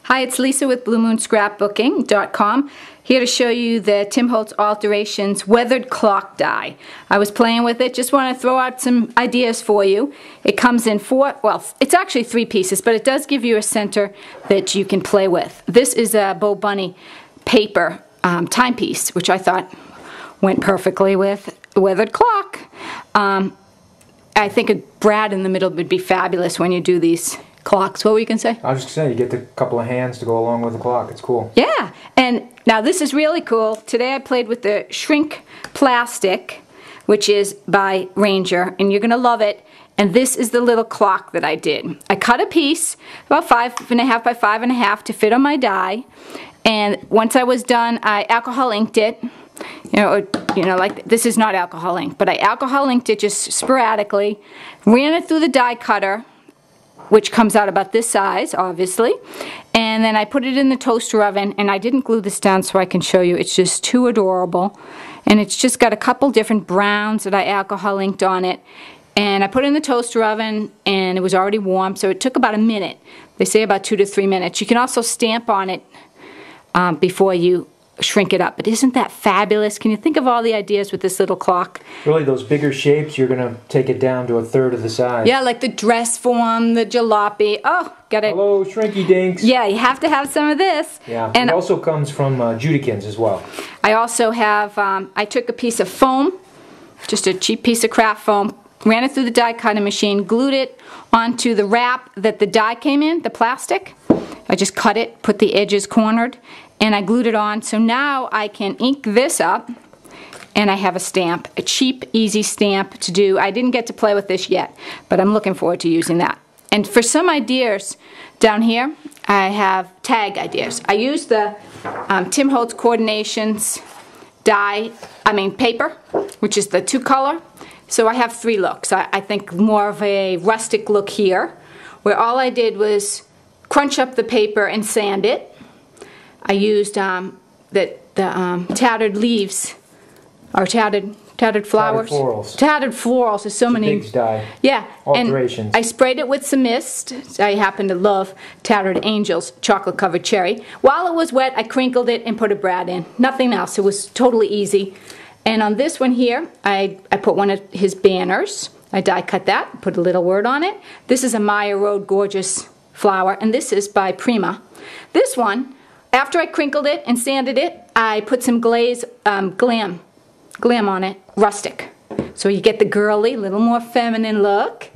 Hi, it's Lisa with BlueMoonScrapbooking.com, here to show you the Tim Holtz Alterations weathered clock die. I was playing with it, just want to throw out some ideas for you. It comes in it's actually 3 pieces, but it does give you a center that you can play with. This is a Bo Bunny paper timepiece, which I thought went perfectly with the weathered clock. I think a brad in the middle would be fabulous when you do these clocks. What were you going to say? I was just saying, you get the couple of hands to go along with the clock. It's cool. Yeah, and now this is really cool. Today I played with the shrink plastic, which is by Ranger, and you're going to love it. And this is the little clock that I did. I cut a piece, about 5.5 by 5.5 to fit on my die, and once I was done, I alcohol inked it. Like this is not alcohol ink, but I alcohol inked it just sporadically, ran it through the die cutter, which comes out about this size, obviously, and then I put it in the toaster oven, and I didn't glue this down so I can show you. It's just too adorable, and it's just got a couple different browns that I alcohol inked on it, and I put it in the toaster oven, and it was already warm, so it took about a minute. They say about 2 to 3 minutes. You can also stamp on it before you shrink it up. But isn't that fabulous? Can you think of all the ideas with this little clock? Really, those bigger shapes, you're going to take it down to 1/3 of the size. Yeah, like the dress form, the jalopy. Oh, got it. Hello, Shrinky Dinks. Yeah, you have to have some of this. Yeah, and it also comes from Judikins as well. I also have, I took a piece of foam, just a cheap piece of craft foam, ran it through the die cutting machine, glued it onto the wrap that the die came in, the plastic. I just cut it, put the edges cornered, and I glued it on. So now I can ink this up, and I have a stamp, a cheap, easy stamp to do. I didn't get to play with this yet, but I'm looking forward to using that. And for some ideas down here, I have tag ideas. I used the Tim Holtz Coordinations paper, which is the 2-color. So I have 3 looks. I think more of a rustic look here, where all I did was crunch up the paper and sand it. I used the tattered leaves, or tattered flowers. Tattered florals. There's so many. Big die. Yeah. Alterations. And I sprayed it with some mist. I happen to love Tattered Angels chocolate covered cherry. While it was wet, I crinkled it and put a brad in. Nothing else. It was totally easy. And on this one here, I put one of his banners. I die cut that, put a little word on it. This is a Maya Road Gorgeous flower, and this is by Prima. This one, after I crinkled it and sanded it, I put some glaze, glam on it, rustic. So you get the girly, little more feminine look.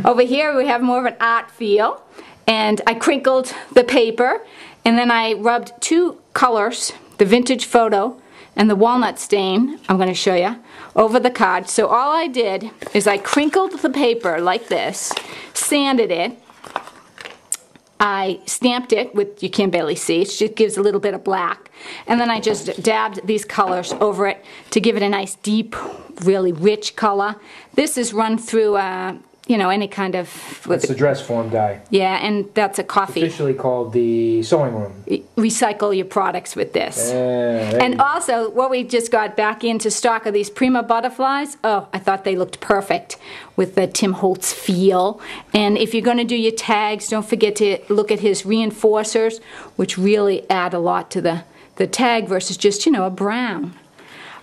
Over here we have more of an art feel. And I crinkled the paper, and then I rubbed 2 colors, the vintage photo and the walnut stain, I'm going to show you, over the card. So all I did is I crinkled the paper like this, sanded it, I stamped it with, you can barely see, it just gives a little bit of black, and then I just dabbed these colors over it to give it a nice deep, really rich color. This is run through any kind of... It's a dress form die. Yeah, and that's a coffee. It's officially called the sewing room. Recycle your products with this. And also, what we just got back into stock of these Prima butterflies. Oh, I thought they looked perfect with the Tim Holtz feel. And if you're going to do your tags, don't forget to look at his reinforcers, which really add a lot to the tag versus just, a brown.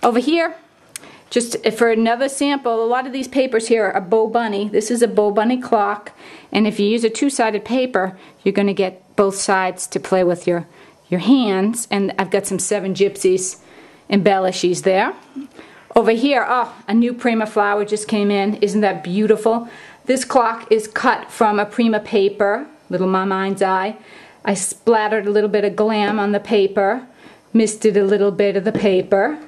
Over here, just for another sample, a lot of these papers here are Bo Bunny. This is a Bo Bunny clock, and if you use a 2-sided paper, you're going to get both sides to play with your hands. And I've got some 7 Gypsies embellishes there. Over here, oh, a new Prima flower just came in. Isn't that beautiful? This clock is cut from a Prima paper, little my mind's eye. I splattered a little bit of glam on the paper, misted a little bit of the paper.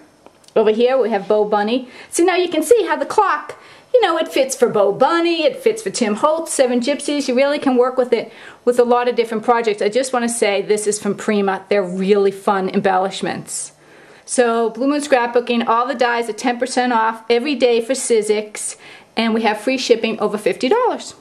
Over here we have Bo Bunny. So now you can see how the clock, it fits for Bo Bunny, it fits for Tim Holtz, 7 Gypsies. You really can work with it with a lot of different projects. I just want to say this is from Prima. They're really fun embellishments. So Blue Moon Scrapbooking, all the dies are 10% off every day for Sizzix, and we have free shipping over $50.